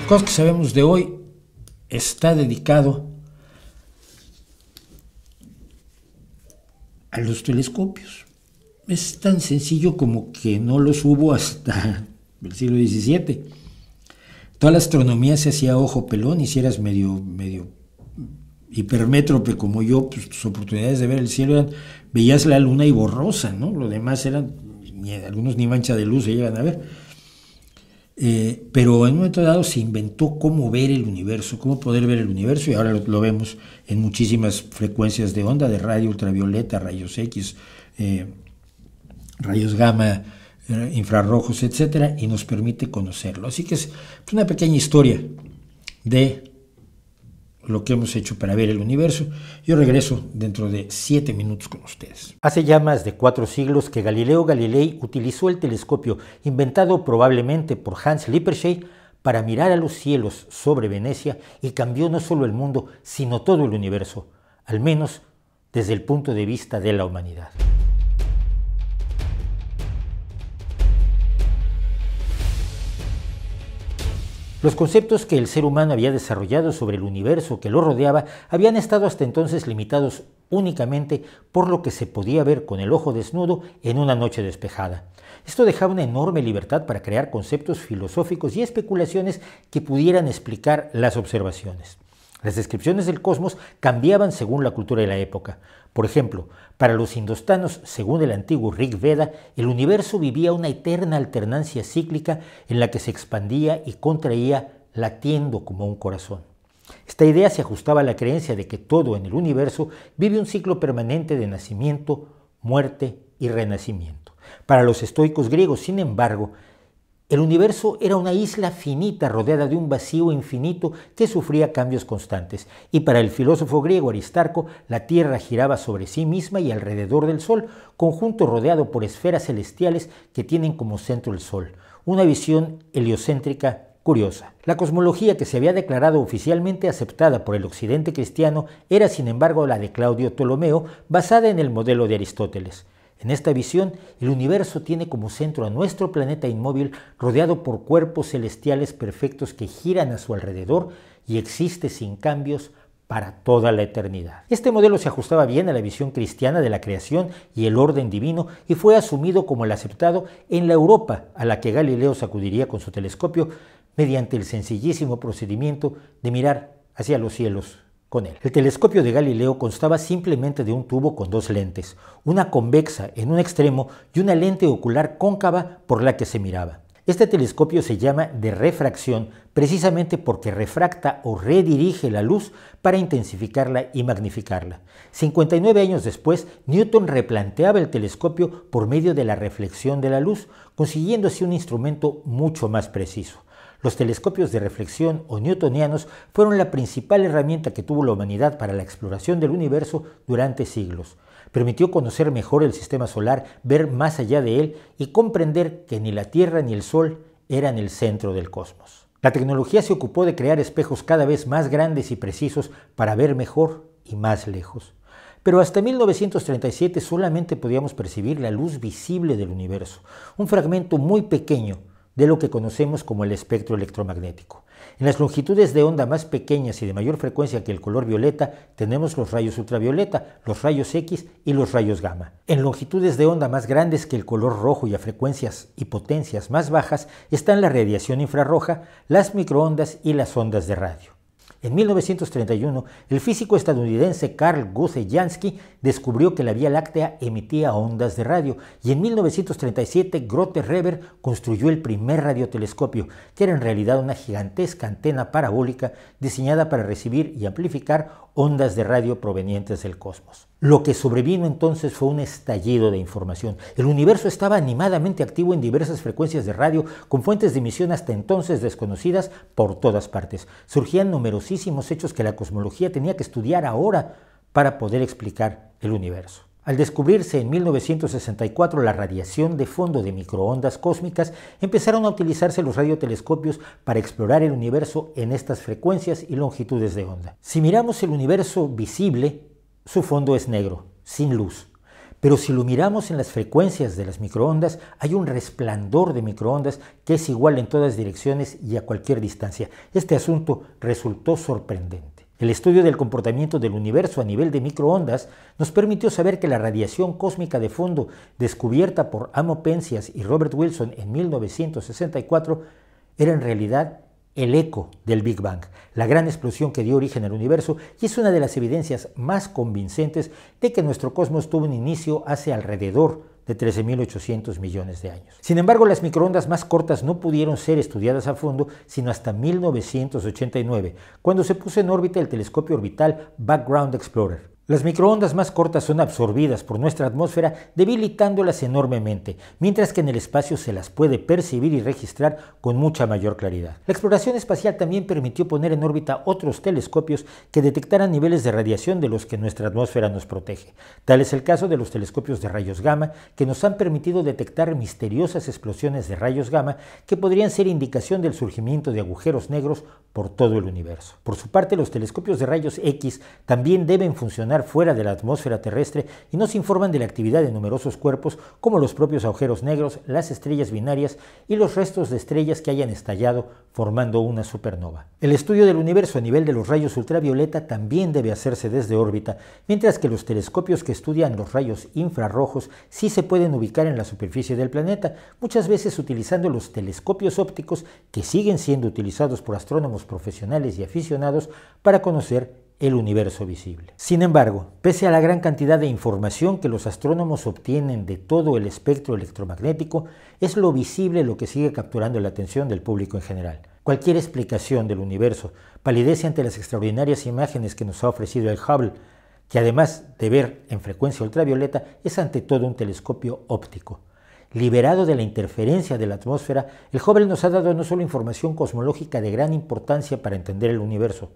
Cosas que sabemos de hoy está dedicado a los telescopios. Es tan sencillo como que no los hubo hasta el siglo XVII. Toda la astronomía se hacía a ojo pelón, y si eras medio hipermétrope como yo, pues tus oportunidades de ver el cielo eran, veías la luna y borrosa, ¿no? Lo demás eran, algunos ni mancha de luz se llegan a ver. Pero en un momento dado se inventó cómo ver el universo, cómo poder ver el universo, y ahora lo vemos en muchísimas frecuencias de onda, de radio ultravioleta, rayos X, rayos gamma, infrarrojos, etcétera, y nos permite conocerlo. Así que es una pequeña historia de lo que hemos hecho para ver el universo. Yo regreso dentro de 7 minutos con ustedes. Hace ya más de 4 siglos que Galileo Galilei utilizó el telescopio, inventado probablemente por Hans Lippershey, para mirar a los cielos sobre Venecia, y cambió no solo el mundo, sino todo el universo, al menos desde el punto de vista de la humanidad. Los conceptos que el ser humano había desarrollado sobre el universo que lo rodeaba habían estado hasta entonces limitados únicamente por lo que se podía ver con el ojo desnudo en una noche despejada. Esto dejaba una enorme libertad para crear conceptos filosóficos y especulaciones que pudieran explicar las observaciones. Las descripciones del cosmos cambiaban según la cultura de la época. Por ejemplo, para los indostanos, según el antiguo Rig Veda, el universo vivía una eterna alternancia cíclica en la que se expandía y contraía latiendo como un corazón. Esta idea se ajustaba a la creencia de que todo en el universo vive un ciclo permanente de nacimiento, muerte y renacimiento. Para los estoicos griegos, sin embargo, el universo era una isla finita rodeada de un vacío infinito que sufría cambios constantes, y para el filósofo griego Aristarco, la Tierra giraba sobre sí misma y alrededor del Sol, conjunto rodeado por esferas celestiales que tienen como centro el Sol, una visión heliocéntrica curiosa. La cosmología que se había declarado oficialmente aceptada por el occidente cristiano era, sin embargo, la de Claudio Ptolomeo, basada en el modelo de Aristóteles. En esta visión, el universo tiene como centro a nuestro planeta inmóvil, rodeado por cuerpos celestiales perfectos que giran a su alrededor y existe sin cambios para toda la eternidad. Este modelo se ajustaba bien a la visión cristiana de la creación y el orden divino, y fue asumido como el aceptado en la Europa a la que Galileo sacudiría con su telescopio mediante el sencillísimo procedimiento de mirar hacia los cielos con él. El telescopio de Galileo constaba simplemente de un tubo con 2 lentes, una convexa en un extremo y una lente ocular cóncava por la que se miraba. Este telescopio se llama de refracción precisamente porque refracta o redirige la luz para intensificarla y magnificarla. 59 años después, Newton replanteaba el telescopio por medio de la reflexión de la luz, consiguiendo así un instrumento mucho más preciso. Los telescopios de reflexión o newtonianos fueron la principal herramienta que tuvo la humanidad para la exploración del universo durante siglos. Permitió conocer mejor el sistema solar, ver más allá de él y comprender que ni la Tierra ni el Sol eran el centro del cosmos. La tecnología se ocupó de crear espejos cada vez más grandes y precisos para ver mejor y más lejos. Pero hasta 1937 solamente podíamos percibir la luz visible del universo, un fragmento muy pequeño de lo que conocemos como el espectro electromagnético. En las longitudes de onda más pequeñas y de mayor frecuencia que el color violeta tenemos los rayos ultravioleta, los rayos X y los rayos gamma. En longitudes de onda más grandes que el color rojo y a frecuencias y potencias más bajas están la radiación infrarroja, las microondas y las ondas de radio. En 1931, el físico estadounidense Carl Gustav Jansky descubrió que la Vía Láctea emitía ondas de radio, y en 1937 Grote Reber construyó el primer radiotelescopio, que era en realidad una gigantesca antena parabólica diseñada para recibir y amplificar ondas de radio provenientes del cosmos. Lo que sobrevino entonces fue un estallido de información. El universo estaba animadamente activo en diversas frecuencias de radio, con fuentes de emisión hasta entonces desconocidas por todas partes. Surgían numerosísimos hechos que la cosmología tenía que estudiar ahora para poder explicar el universo. Al descubrirse en 1964 la radiación de fondo de microondas cósmicas, empezaron a utilizarse los radiotelescopios para explorar el universo en estas frecuencias y longitudes de onda. Si miramos el universo visible, su fondo es negro, sin luz. Pero si lo miramos en las frecuencias de las microondas, hay un resplandor de microondas que es igual en todas direcciones y a cualquier distancia. Este asunto resultó sorprendente. El estudio del comportamiento del universo a nivel de microondas nos permitió saber que la radiación cósmica de fondo, descubierta por Amo Penzias y Robert Wilson en 1964, era en realidad el eco del Big Bang, la gran explosión que dio origen al universo, y es una de las evidencias más convincentes de que nuestro cosmos tuvo un inicio hace alrededor de 13.800 millones de años. Sin embargo, las microondas más cortas no pudieron ser estudiadas a fondo sino hasta 1989, cuando se puso en órbita el telescopio orbital Background Explorer. Las microondas más cortas son absorbidas por nuestra atmósfera, debilitándolas enormemente, mientras que en el espacio se las puede percibir y registrar con mucha mayor claridad. La exploración espacial también permitió poner en órbita otros telescopios que detectaran niveles de radiación de los que nuestra atmósfera nos protege. Tal es el caso de los telescopios de rayos gamma, que nos han permitido detectar misteriosas explosiones de rayos gamma que podrían ser indicación del surgimiento de agujeros negros por todo el universo. Por su parte, los telescopios de rayos X también deben funcionar fuera de la atmósfera terrestre y nos informan de la actividad de numerosos cuerpos como los propios agujeros negros, las estrellas binarias y los restos de estrellas que hayan estallado formando una supernova. El estudio del universo a nivel de los rayos ultravioleta también debe hacerse desde órbita, mientras que los telescopios que estudian los rayos infrarrojos sí se pueden ubicar en la superficie del planeta, muchas veces utilizando los telescopios ópticos que siguen siendo utilizados por astrónomos profesionales y aficionados para conocer el universo visible. Sin embargo, pese a la gran cantidad de información que los astrónomos obtienen de todo el espectro electromagnético, es lo visible lo que sigue capturando la atención del público en general. Cualquier explicación del universo palidece ante las extraordinarias imágenes que nos ha ofrecido el Hubble, que además de ver en frecuencia ultravioleta, es ante todo un telescopio óptico. Liberado de la interferencia de la atmósfera, el Hubble nos ha dado no solo información cosmológica de gran importancia para entender el universo,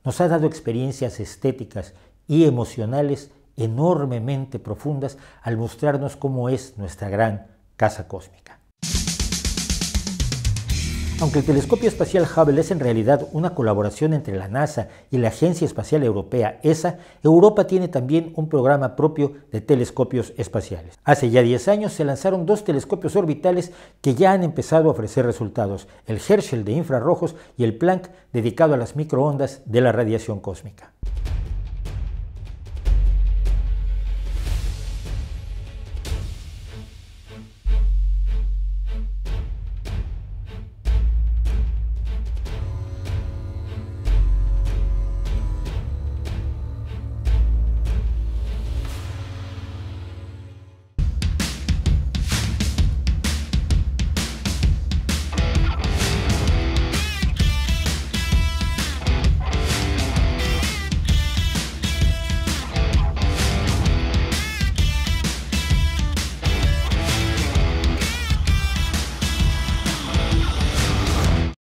nos ha dado experiencias estéticas y emocionales enormemente profundas al mostrarnos cómo es nuestra gran casa cósmica. Aunque el telescopio espacial Hubble es en realidad una colaboración entre la NASA y la Agencia Espacial Europea, ESA, Europa tiene también un programa propio de telescopios espaciales. Hace ya 10 años se lanzaron 2 telescopios orbitales que ya han empezado a ofrecer resultados, el Herschel de infrarrojos y el Planck dedicado a las microondas de la radiación cósmica.